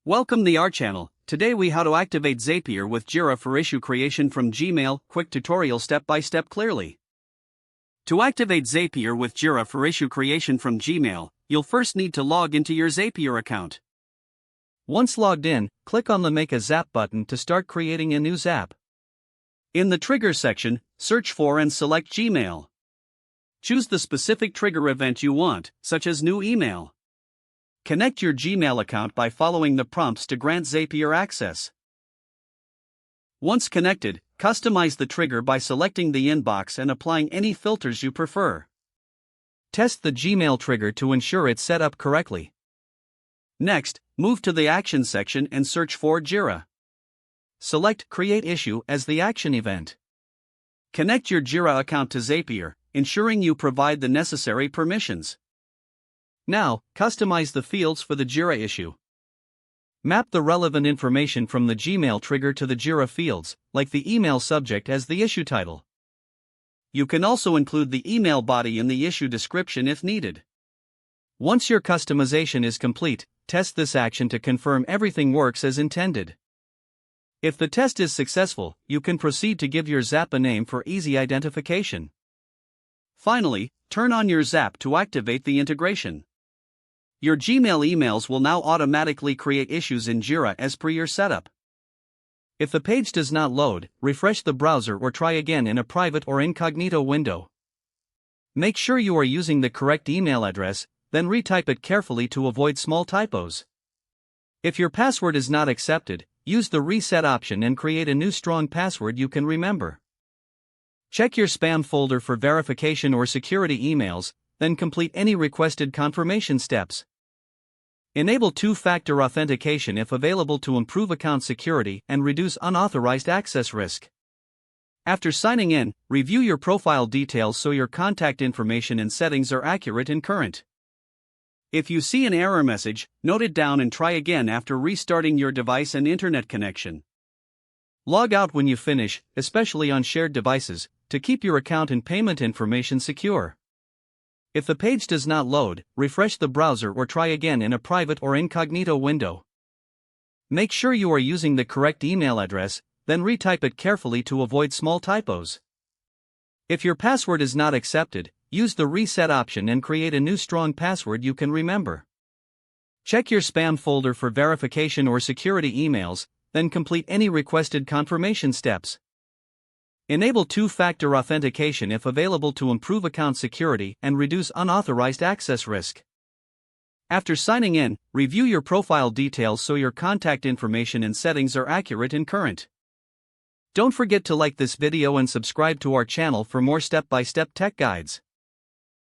Welcome to our channel. Today we how to activate Zapier with Jira for issue creation from Gmail. Quick tutorial step by step clearly. To activate Zapier with Jira for issue creation from Gmail, you'll first need to log into your Zapier account. Once logged in, click on the Make a Zap button to start creating a new Zap. In the Trigger section, search for and select Gmail. Choose the specific trigger event you want, such as new email. Connect your Gmail account by following the prompts to grant Zapier access. Once connected, customize the trigger by selecting the inbox and applying any filters you prefer. Test the Gmail trigger to ensure it's set up correctly. Next, move to the Action section and search for Jira. Select Create Issue as the action event. Connect your Jira account to Zapier, ensuring you provide the necessary permissions. Now, customize the fields for the Jira issue. Map the relevant information from the Gmail trigger to the Jira fields, like the email subject as the issue title. You can also include the email body in the issue description if needed. Once your customization is complete, test this action to confirm everything works as intended. If the test is successful, you can proceed to give your Zap a name for easy identification. Finally, turn on your Zap to activate the integration. Your Gmail emails will now automatically create issues in Jira as per your setup. If the page does not load, refresh the browser or try again in a private or incognito window. Make sure you are using the correct email address, then retype it carefully to avoid small typos. If your password is not accepted, use the reset option and create a new strong password you can remember. Check your spam folder for verification or security emails, then complete any requested confirmation steps. Enable two-factor authentication if available to improve account security and reduce unauthorized access risk. After signing in, review your profile details so your contact information and settings are accurate and current. If you see an error message, note it down and try again after restarting your device and internet connection. Log out when you finish, especially on shared devices, to keep your account and payment information secure. If the page does not load, refresh the browser or try again in a private or incognito window. Make sure you are using the correct email address, then retype it carefully to avoid small typos. If your password is not accepted, use the reset option and create a new strong password you can remember. Check your spam folder for verification or security emails, then complete any requested confirmation steps. Enable two-factor authentication if available to improve account security and reduce unauthorized access risk. After signing in, review your profile details so your contact information and settings are accurate and current. Don't forget to like this video and subscribe to our channel for more step-by-step tech guides.